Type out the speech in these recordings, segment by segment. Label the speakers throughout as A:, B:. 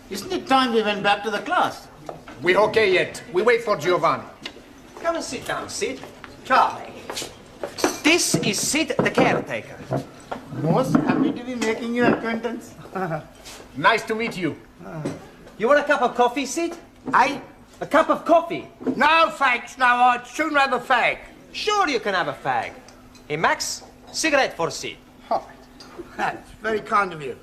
A: Isn't it time we went back to the class?
B: We're okay yet. We wait for Giovanni.
C: Come and sit down, Sid. Charlie. This is Sid, the caretaker.
A: Most happy to be making your acquaintance.
B: Nice to meet you.
C: You want a cup of coffee, Sid?
A: I?
C: A cup of coffee?
D: No, thanks. No, I'd sooner have a fag.
C: Sure you can have a fag. Hey, Max, cigarette for Sid.
D: Oh, that's very kind of you.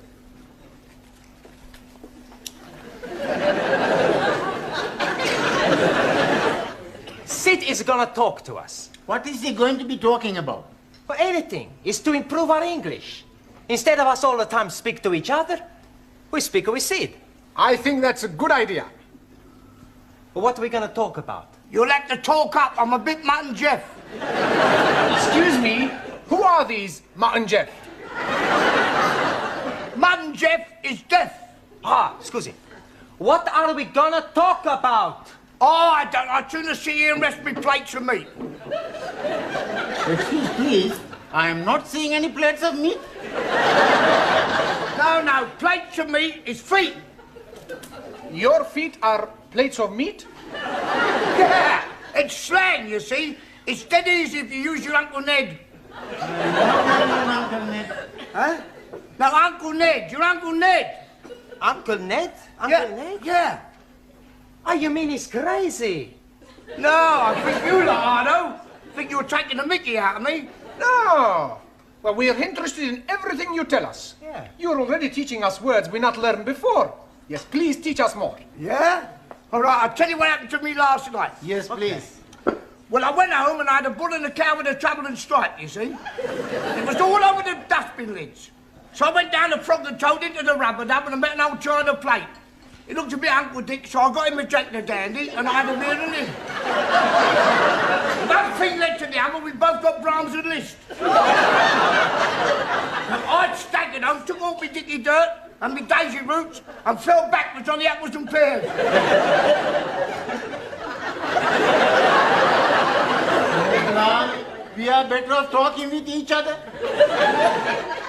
C: Sid is gonna talk to us.
A: What is he going to be talking about?
C: For anything is to improve our English. Instead of us all the time speak to each other, we speak with Sid.
B: I think that's a good idea.
C: But what are we gonna talk about?
D: You'll have to talk up. I'm a bit Mutt and Jeff.
B: Excuse me, who are these Mutt and Jeff?
D: Mutt and Jeff is deaf.
C: Ah, scusi. What are we gonna talk about?
D: Oh, I don't. I'd sooner sit here and rest me plates of meat.
A: Excuse please, I am not seeing any plates of meat.
D: No, plates of meat is feet.
B: Your feet are plates of meat?
D: Yeah, it's slang, you see. It's dead easy if you use your Uncle Ned.
A: Uncle Ned.
D: Huh? No, Uncle Ned. Your Uncle Ned.
C: Uncle Ned? Uncle Ned?
D: Yeah.
C: Oh, you mean he's crazy?
D: No, I think you lot, Ardo. Think you're taking the mickey out of me.
B: No. Well, we are interested in everything you tell us.
C: Yeah.
B: You're already teaching us words we not learned before. Yes, please teach us more.
D: Yeah? All right, I'll tell you what happened to me last night.
A: Yes, please.
D: Well, I went home and I had a bull and a cow with a trouble and stripe, you see. It was all over the dustbin lids. So I went down the frog and toad into the rubber dub and I met an old china plate. It looked a bit Uncle Dick, so I got him a Jack the Dandy and I had a beer and him. One thing led to the other, we both got Brahms and Liszt. I'd staggered home, took all my dicky dirt and my daisy roots and fell backwards on the apples and pears.
A: We are better off talking with each other.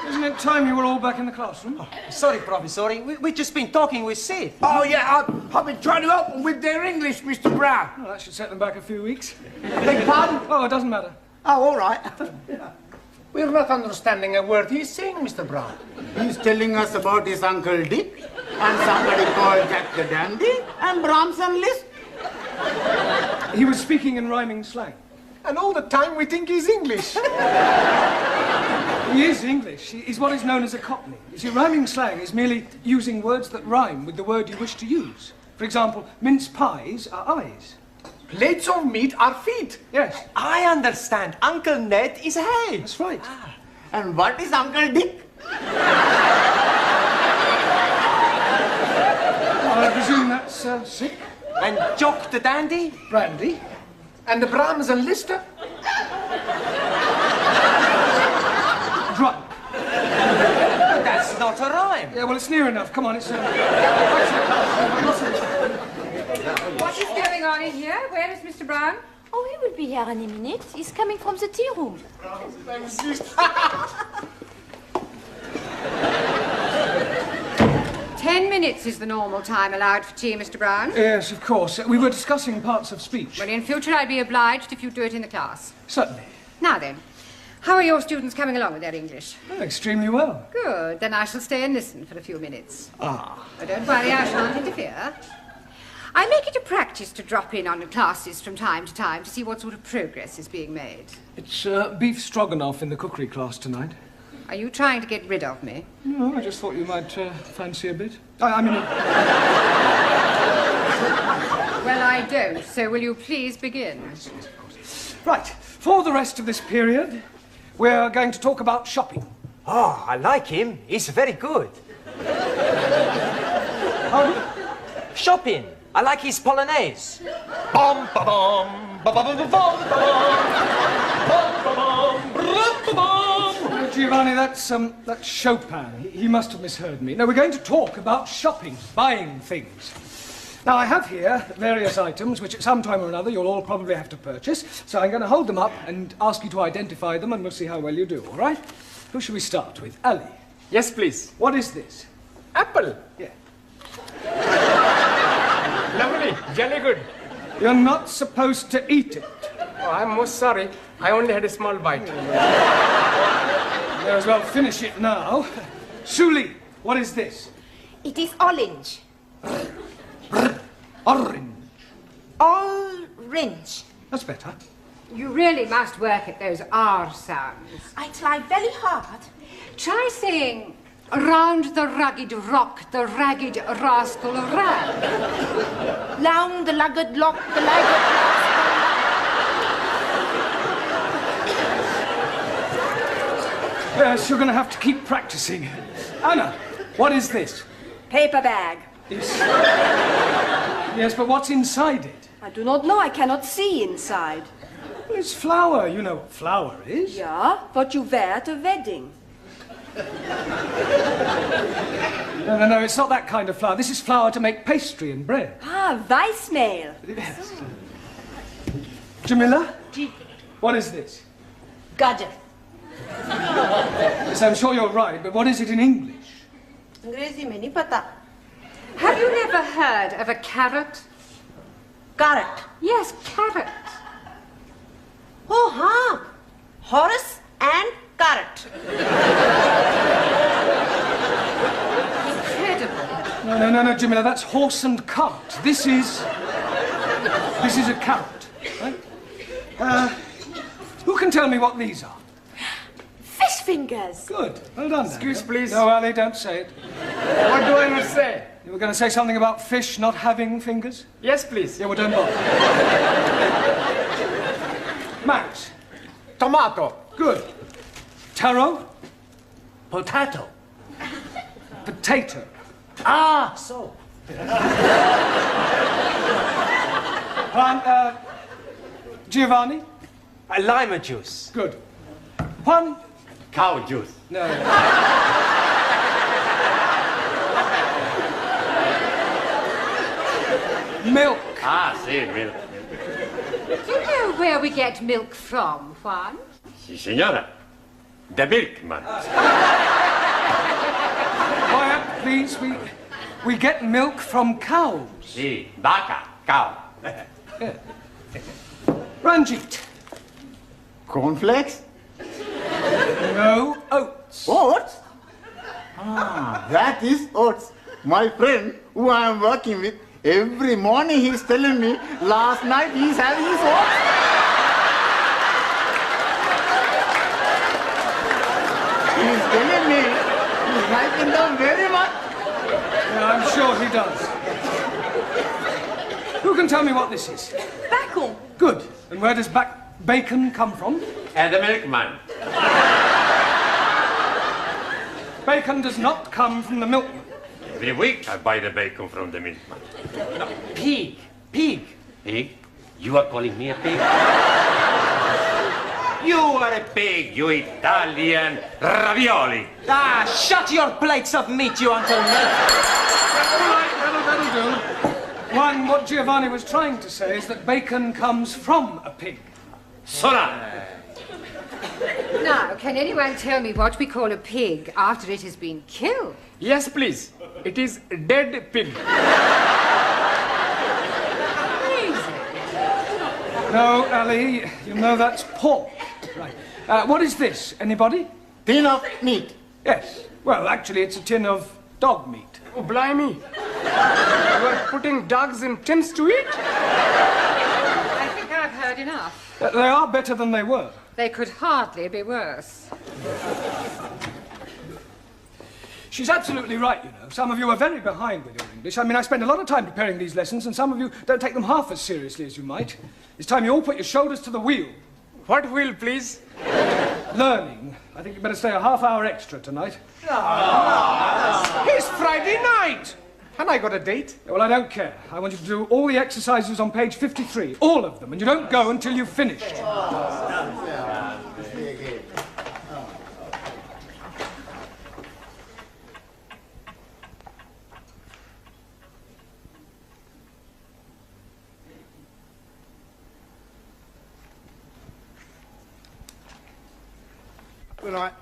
E: Isn't it time you were all back in the classroom?
C: Oh, sorry, Professor. We've just been talking with Sid.
D: Oh, yeah, I've been trying to help them with their English, Mr. Brown.
E: Well, that should set them back a few weeks.
D: Beg pardon?
E: Oh, it doesn't matter.
D: Oh, all right.
B: We're not understanding a word he's saying, Mr. Brown.
A: He's telling us about his Uncle Dick and somebody called Jack the Dandy and Brahms and Liszt.
E: He was speaking in rhyming slang.
B: And all the time we think he's English.
E: He is English. He's what is known as a Cockney. You see, rhyming slang is merely using words that rhyme with the word you wish to use. For example, mince pies are eyes.
B: Plates of meat are feet.
E: Yes.
C: I understand. Uncle Ned is head.
E: That's right.
A: And what is Uncle Dick?
E: I presume that's sick.
C: And Jock the Dandy?
E: Brandy.
B: And the Brahms and Liszt?
E: Drunk.
C: That's not a rhyme.
E: Yeah, well, it's near enough. Come on, it's...
F: What is going on in here? Where is Mr. Brown?
G: Oh, he will be here any minute. He's coming from the tea room.
F: 10 minutes is the normal time allowed for tea, Mr. Brown.
E: Yes, of course. We were discussing parts of speech.
F: Well, in future I'd be obliged if you do it in the class.
E: Certainly.
F: Now then, how are your students coming along with their English?
E: Oh, extremely well.
F: Good. Then I shall stay and listen for a few minutes.
E: Ah.
F: But don't worry, I shan't interfere. I make it a practice to drop in on the classes from time to time to see what sort of progress is being made.
E: It's beef stroganoff in the cookery class tonight.
F: Are you trying to get rid of me?
E: No, I just thought you might fancy a bit. I mean...
F: Well, I don't, so will you please begin?
E: Right, for the rest of this period, we're going to talk about shopping.
C: Oh, I like him. He's very good. Shopping. I like his Polonaise. Bom, ba, bom, ba, ba, ba, ba, bom, ba, bom, bom, ba, bom.
E: Giovanni, that's Chopin. He must have misheard me. No, we're going to talk about shopping, buying things. Now, I have here various items which at some time or another you'll all probably have to purchase, so I'm going to hold them up and ask you to identify them, and we'll see how well you do, all right? Who shall we start with? Ali.
B: Yes, please.
E: What is this?
B: Apple.
E: Yeah.
B: Lovely. Jolly good.
E: You're not supposed to eat it.
B: Oh, I'm most sorry. I only had a small bite.
E: May as well finish it now. Suli, what is this?
H: It is orange.
E: Orange.
H: Orange.
E: That's better.
F: You really must work at those R sounds.
H: I try very hard.
F: Try saying, round the rugged rock, the ragged rascal ran.
H: Round the lugged lock, the lugged
E: Yes, you're going to have to keep practicing. Anna, what is this?
I: Paper bag.
E: Yes. Yes, but what's inside it?
I: I do not know. I cannot see inside.
E: Well, it's flour. You know what flour is.
I: Yeah, what you wear at a wedding.
E: No, it's not that kind of flour. This is flour to make pastry and bread.
I: Ah, Weissmehl.
E: Yes. Jamila? What is this?
H: Gajar.
E: Yes, I'm sure you're right, but what is it in English?
H: अंग्रेजी में नहीं पता.
F: Have you never heard of a carrot?
H: Carrot.
F: Yes, carrot.
H: Oh, हाँ. Horse and carrot.
F: Incredible.
E: No, Jamila, that's horse and cart. This is a carrot, right? Who can tell me what these are?
I: Fish fingers.
E: Good. Well done.
B: Excuse, please.
E: No, Ali, don't say it.
B: What do I not say?
E: You were going to say something about fish not having fingers?
B: Yes, please.
E: Yeah, well, don't bother. Max.
B: Tomato.
E: Good. Taro.
C: Potato.
E: Potato.
C: Ah, so.
E: Giovanni.
C: Lima juice.
E: Good. Juan.
A: Cow juice.
E: No. Milk.
A: Ah, see, milk.
F: Do you know where we get milk from, Juan?
A: Si, señora. The milkman.
E: Quiet, please. We get milk from cows.
A: Si, vaca, cow.
E: Ranjit.
A: Cornflakes?
E: No, oats.
A: Oats? Ah, that is oats. My friend, who I am working with, every morning he's telling me, last night he's having his oats. He's telling me he's liking them very much.
E: Yeah, I'm sure he does. Who can tell me what this is?
I: Bacon.
E: Good. And where does bacon come from?
A: And the milkman.
E: Bacon does not come from the milkman.
A: Every week I buy the bacon from the milkman.
C: Pig. Pig.
A: Pig? You are calling me a pig? You are a pig, you Italian ravioli.
C: Ah, shut your plates of meat, you Uncle Ned.
E: All right, that'll do. One, what Giovanni was trying to say is that bacon comes from a pig.
A: Sora!
F: Now, can anyone tell me what we call a pig after it has been killed?
B: Yes, please. It is dead pig.
E: No, Ali, you know that's pork. Right. What is this? Anybody?
A: Tin of meat.
E: Yes. Well, actually, it's a tin of dog meat.
B: Oh, blimey. You are putting dogs in tins to eat?
F: I think I've heard enough.
E: They are better than they were.
F: They could hardly be worse.
E: She's absolutely right, you know. Some of you are very behind with your English. I mean, I spend a lot of time preparing these lessons, and some of you don't take them half as seriously as you might. It's time you all put your shoulders to the wheel.
B: What wheel, please?
E: Learning. I think you better stay a half hour extra tonight.
B: It's Friday night. And I got a date.
E: Well, I don't care. I want you to do all the exercises on page 53. All of them. And you don't go until you've finished.
D: Good night.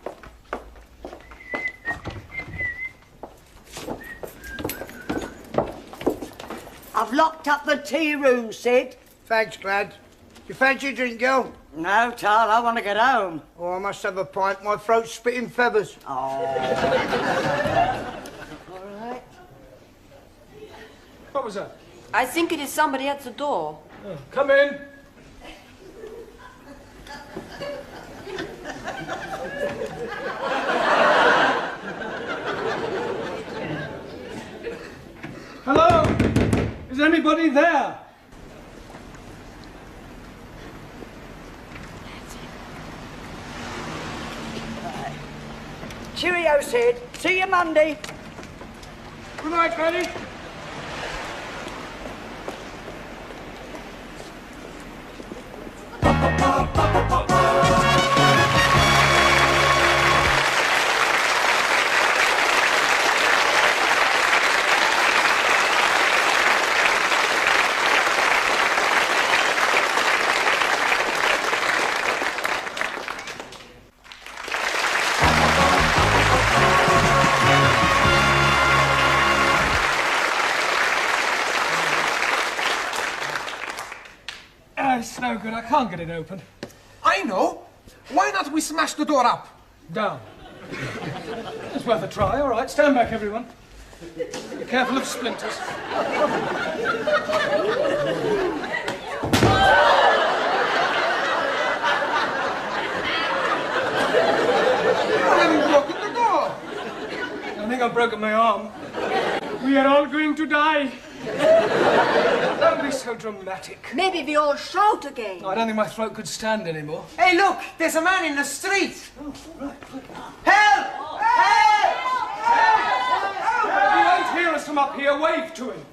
H: I've locked up the tea room, Sid.
D: Thanks, Glad. You fancy a drink, girl?
H: No, Tal, I want to get home.
D: Oh, I must have a pint. My throat's spitting feathers.
H: Oh. All right.
E: What was that?
I: I think it is somebody at the door.
E: Oh, come in. Hello? Is anybody there?
H: Cheerio, Sid. See you Monday.
D: Good night, Granny.
E: It's no good. I can't get it open.
B: I know. Why not we smash the door up?
E: Down. It's worth a try. All right, stand back, everyone. Be careful of splinters.
B: You haven't broken the door.
E: I think I've broken my arm. We are all going to die. Don't be so dramatic.
I: Maybe we all shout again.
E: I don't think my throat could stand anymore.
C: Hey, look, there's a man in the street.
E: Oh, right.
C: Help! Help!
E: If you won't hear us from up here, wave to him.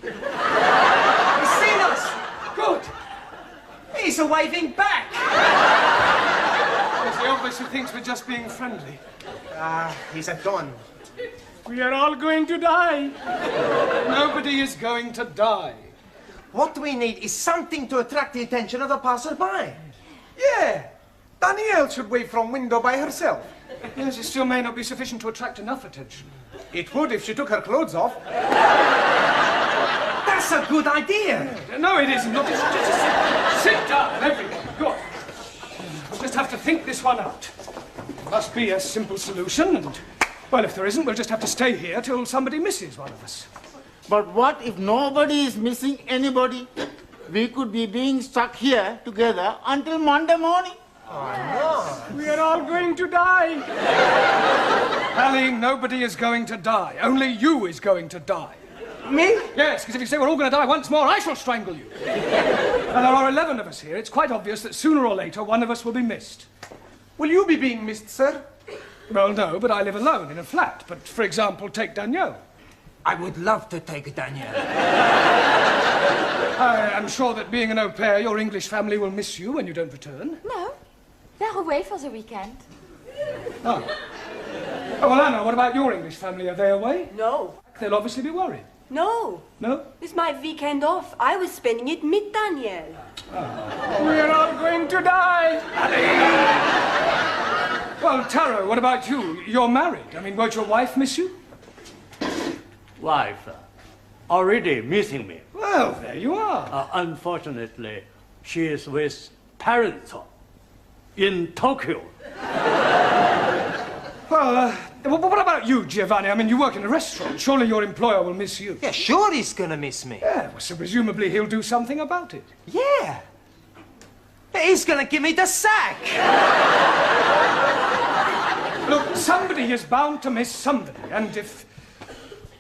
C: He's seen us.
E: Good.
C: He's waving back.
E: Yes, he obviously thinks we're just being friendly.
C: He's a don.
E: We are all going to die. Nobody is going to die.
C: What we need is something to attract the attention of the passerby.
B: Yeah. Danielle should wave from window by herself.
E: Yes, it still may not be sufficient to attract enough attention.
B: It would if she took her clothes off.
C: That's a good idea.
E: No, it isn't. Look, just sit down, everyone. Good. We'll just have to think this one out. There must be a simple solution, and, well, if there isn't, we'll just have to stay here till somebody misses one of us.
A: But what if nobody is missing anybody? We could be being stuck here together until Monday morning.
E: We are all going to die. Hallie, nobody is going to die. Only you is going to die.
C: Me?
E: Yes, because if you say we're all going to die once more, I shall strangle you. And there are 11 of us here. It's quite obvious that sooner or later one of us will be missed.
B: Will you be being missed, sir?
E: Well, no, but I live alone in a flat. But, for example, take Danielle.
C: I would love to take Danielle.
E: I am sure that being an au pair, your English family will miss you when you don't return.
G: No, they're away for the weekend.
E: Oh. Oh, well, Anna, what about your English family? Are they away?
I: No.
E: They'll obviously be worried.
I: No.
E: No?
I: It's my weekend off. I was spending it with Danielle.
E: We are all going to die. Well, Taro, what about you? You're married. I mean, won't your wife miss you?
J: Wife already missing me.
E: Well, there you are.
J: Unfortunately, she is with parents in Tokyo.
E: Well, what about you, Giovanni? I mean, you work in a restaurant. Surely your employer will miss you.
C: Yeah, sure he's gonna miss me.
E: Yeah, well, so presumably he'll do something about it.
C: Yeah. He's gonna give me the sack.
E: Look, somebody is bound to miss somebody, and if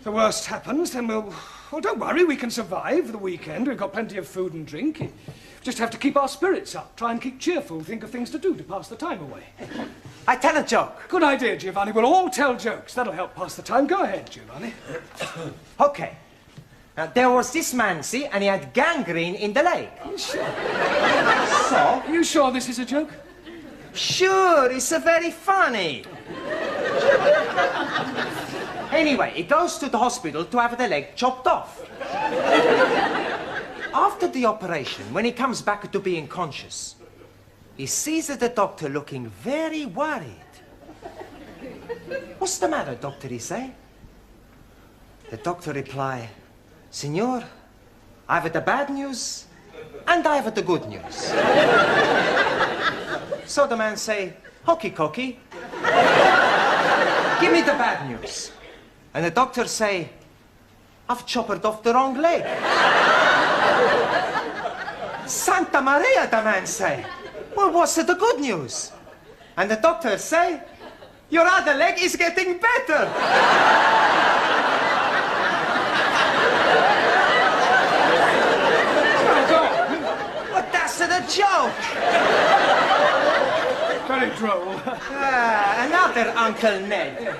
E: the worst happens, then well, don't worry, we can survive the weekend. We've got plenty of food and drink. You just have to keep our spirits up, try and keep cheerful, think of things to do to pass the time away.
C: I tell a joke.
E: Good idea, Giovanni. We'll all tell jokes. That'll help pass the time. Go ahead, Giovanni.
C: Okay. Now, there was this man, see, and he had gangrene in the leg.
E: Sure.
C: So?
E: Are you sure this is a joke?
C: Sure, it's very funny. Anyway, he goes to the hospital to have the leg chopped off. After the operation, when he comes back to being conscious, he sees the doctor looking very worried. What's the matter, doctor, he say? The doctor reply, Senor, I have the bad news and I have the good news. So the man say, hokey cokey, give me the bad news. And the doctor say, I've chopped off the wrong leg. Santa Maria, the man say. Well, what's the good news? And the doctor say, your other leg is getting better. But that's the joke.
E: Very droll.
C: Another Uncle Ned.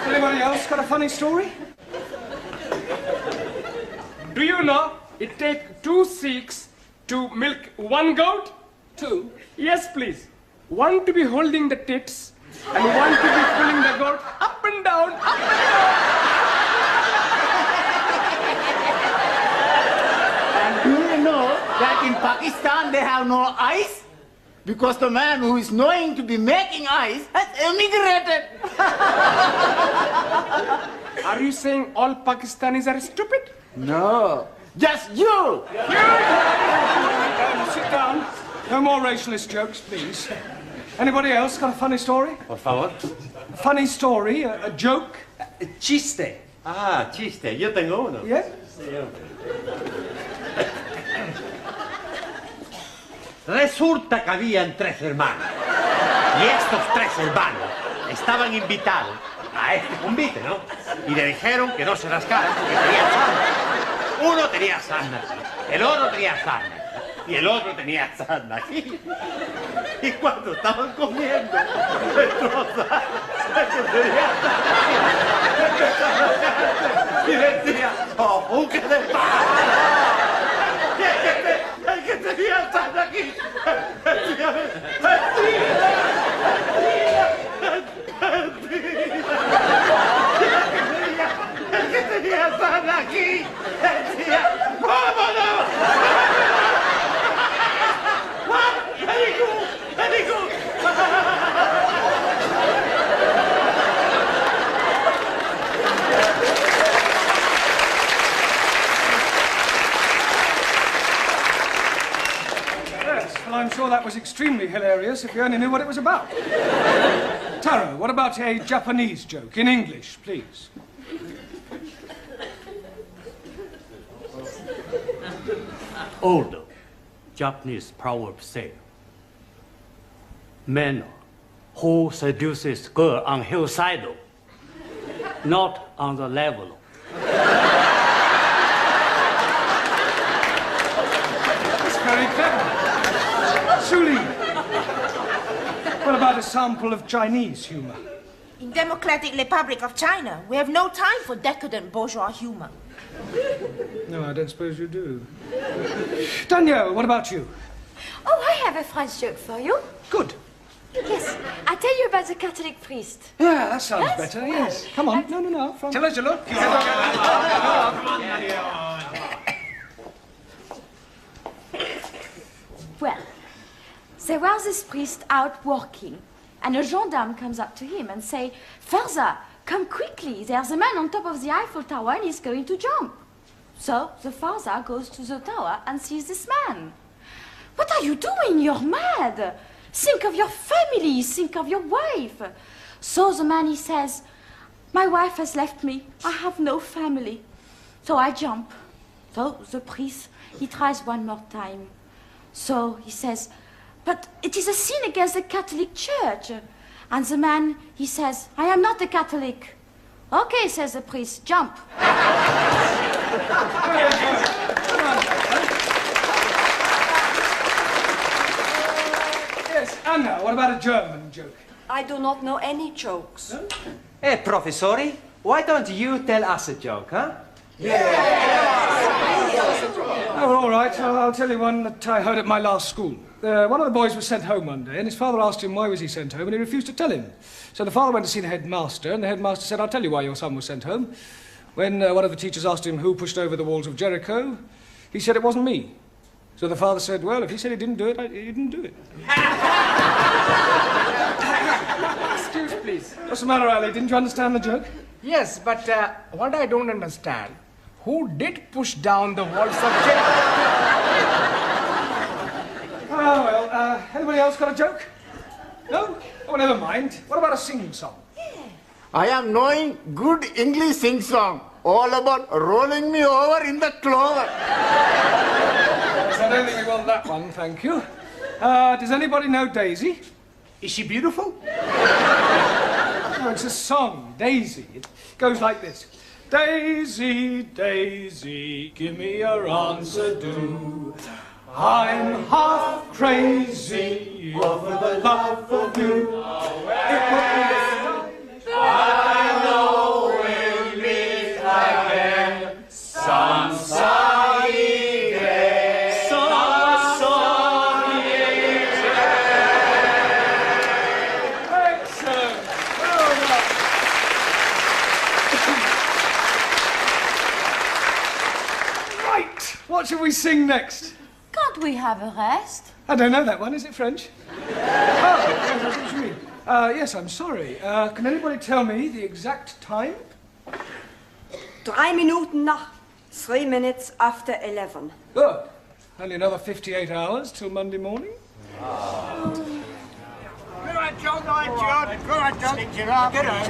E: Anybody else got a funny story?
K: Do you know it takes 2 Sikhs to milk 1 goat?
E: 2?
K: Yes, please. 1 to be holding the tits and 1 to be pulling the goat up and down, up and down.
A: And do you know that in Pakistan they have no eyes? Because the man who is knowing to be making eyes has emigrated.
K: Are you saying all Pakistanis are stupid?
A: No, just you.
E: Sit down. No more racialist jokes, please. Anybody else got a funny story?
J: Por favor.
E: A funny story, a joke?
C: Chiste.
J: Ah, chiste. Yo tengo uno.
E: Yeah?
J: Resulta que habían 3 hermanos. Y estos 3 hermanos estaban invitados a este convite, ¿no? Y le dijeron que no se rascaran porque tenían sarna. Uno tenía sarna aquí, el otro tenía sarna y el otro tenía sarna aquí. Y cuando estaban comiendo, destrozaron el que tenía sarna aquí, y decía, ¡oh, qué de paz! El que tenía sarna aquí, decía, el que tenía sarna aquí, decía, ¡vámonos! Very good, very good.
E: Yes, well, I'm sure that was extremely hilarious if you only knew what it was about. Taro, what about a Japanese joke in English, please?
J: Old Japanese proverb say, man who seduces girl on hillside, not on the level.
E: That's very clever. Suli, what about a sample of Chinese humor?
H: In Democratic Republic of China, we have no time for decadent bourgeois humor.
E: No, I don't suppose you do. Danielle, what about you?
G: Oh, I have a French joke for you.
E: Good.
G: Yes, I tell you about the Catholic priest.
E: Yeah, that sounds
G: Yes?
E: better, yes. Come on. No.
B: Tell us your look.
G: Well, there was this priest out working, and a gendarme comes up to him and say, Father, come quickly, there's a man on top of the Eiffel Tower and he's going to jump. So the father goes to the tower and sees this man. What are you doing? You're mad. Think of your family, think of your wife. So the man, he says, my wife has left me, I have no family. So I jump. So the priest, he tries one more time. So he says, but it is a sin against the Catholic Church. And the man, he says, I am not a Catholic. Okay, says the priest, jump.
E: Yes, Anna, what about a German joke?
I: I do not know any jokes.
E: No?
C: Hey, professori, why don't you tell us a joke, huh?
E: Oh, well, all right. I'll tell you one that I heard at my last school. One of the boys was sent home one day, and his father asked him why was he sent home, and he refused to tell him. So the father went to see the headmaster, and the headmaster said, I'll tell you why your son was sent home. When one of the teachers asked him who pushed over the walls of Jericho, he said it wasn't me. So the father said, well, if he said he didn't do it, he didn't do it.
K: Excuse, please.
E: What's the matter, Ali? Didn't you understand the joke?
K: Yes, but what I don't understand, who did push down the walls of Jericho?
E: Oh, well, anybody else got a joke? No? Oh, never mind. What about a sing-song?
A: I am knowing good English sing song. All about rolling me over in the clover.
E: Yes, I don't think we want that one, thank you. Does anybody know Daisy?
D: Is she beautiful?
E: No, it's a song, Daisy. It goes like this. Daisy, Daisy, give me your answer, do. I'm half crazy over the love of you. It would be I know we'll meet again some sunny day. Some sunny day. Excellent. Well done. Right. What shall we sing next?
G: Can't we have a rest?
E: I don't know that one. Is it French? Oh, yes, that's what you mean. Yes, I'm sorry. Can anybody tell me the exact time?
I: 3 minuten nach. 3 minutes after 11.
E: Good. Only another 58 hours till Monday morning?
D: Go on, John. Go on, John. Go on, John. Get up. Get up.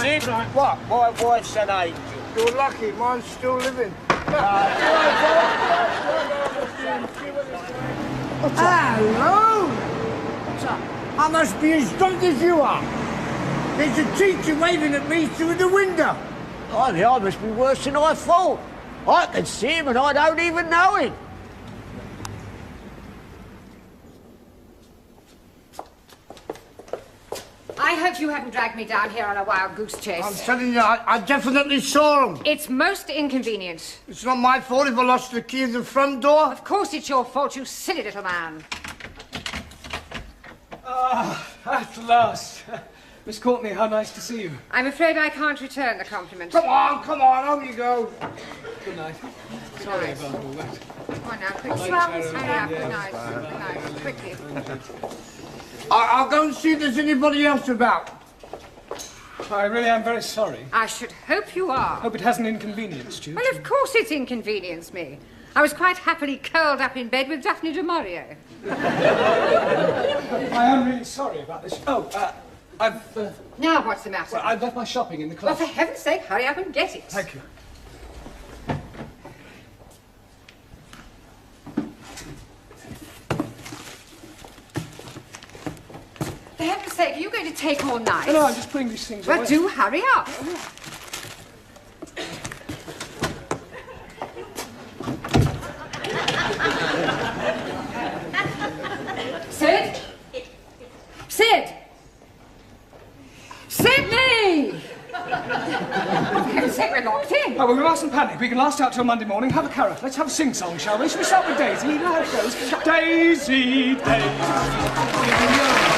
K: Sid,
D: What? My wife's an angel.
K: you're lucky, mine's still living.
D: Hello! I must be as drunk as you are. There's a teacher waving at me through the window. I must be worse than I thought. I can see him and I don't even know him.
F: I hope you haven't dragged me down here on a wild goose chase.
D: I'm telling you, I definitely saw him.
F: It's most inconvenient.
D: It's not my fault if I lost the key of the front door.
F: Of course it's your fault, you silly little man.
E: At last. Miss Courtney, how nice to see you.
F: I'm afraid I can't return the compliment.
D: Come on, on you go.
E: Good night.
F: Sorry
E: about all that.
F: Come on now, quickly. Hurry up. Good night. Good night. Quickly.
D: I'll go and see if there's anybody else about.
E: I really am very sorry.
F: I should hope you are.
E: Hope it hasn't inconvenienced you.
F: Well, of course it's inconvenienced me. I was quite happily curled up in bed with Daphne du Maurier.
E: I am really sorry about this. Oh, I've...
F: Now what's the matter?
E: Well, I've left my shopping in the
F: Well,
E: closet.
F: for heaven's sake, hurry up and get it.
E: Thank you.
F: For heaven's sake, are you going to take all night?
E: No, I'm just putting these things
F: Well,
E: away.
F: do hurry up. Sid? Sid! Sydney! For heaven's sake, we're locked in.
E: Oh, well, we mustn't panic. We can last out till Monday morning. Have a carrot. Let's have a sing-song, shall we? Shall we start with Daisy? You know how it goes. Daisy, Daisy.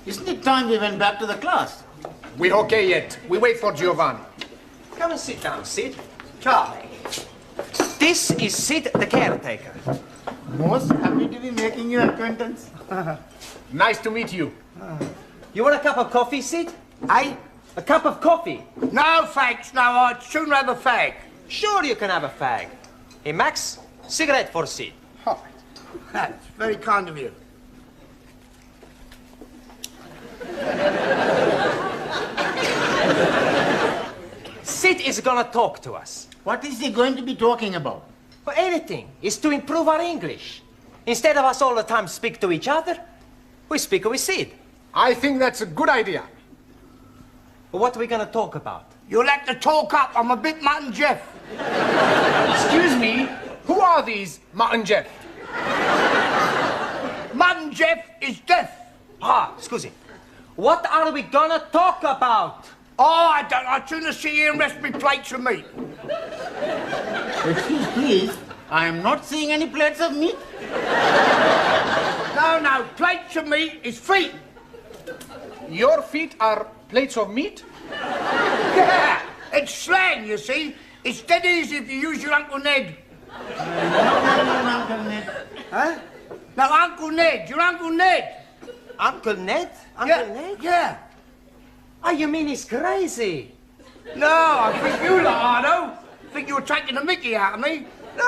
A: Isn't it time we went back to the class?
B: We okay yet. We wait for Giovanni.
C: Come and sit down, Sid. Charlie. This is Sid, the caretaker.
A: Most happy to be making your acquaintance.
B: Nice to meet you.
C: You want a cup of coffee, Sid?
D: Eh?
C: A cup of coffee?
D: No, thanks. No, I'd sooner have a fag.
C: Sure you can have a fag. Hey, Max, cigarette for Sid.
D: Oh, that's very kind of you.
C: Sid is gonna talk to us.
A: What is he going to be talking about?
C: For anything. It's to improve our English. Instead of us all the time speak to each other, we speak with Sid.
B: I think that's a good idea.
C: But what are we gonna talk about?
D: You'll have to talk up. I'm a bit Mutt and Jeff.
B: Excuse me, who are these Mutt and Jeff?
D: Mutt and Jeff is deaf.
C: Ah, scusi. What are we gonna talk about?
D: Oh, I don't. I'd sooner see you and rest me plates of meat.
A: Excuse please, I am not seeing any plates of meat.
D: No, plates of meat is feet.
B: Your feet are plates of meat?
D: Yeah, it's slang, you see. It's dead easy if you use your Uncle Ned.
A: Uncle Ned.
C: Huh?
D: No, Uncle Ned, your Uncle Ned.
C: Uncle Ned? Uncle
D: Yeah,
C: Ned?
D: yeah.
C: Oh, you mean he's crazy?
D: No, I think you lot are, though. Think you're taking the mickey out of me.
B: No.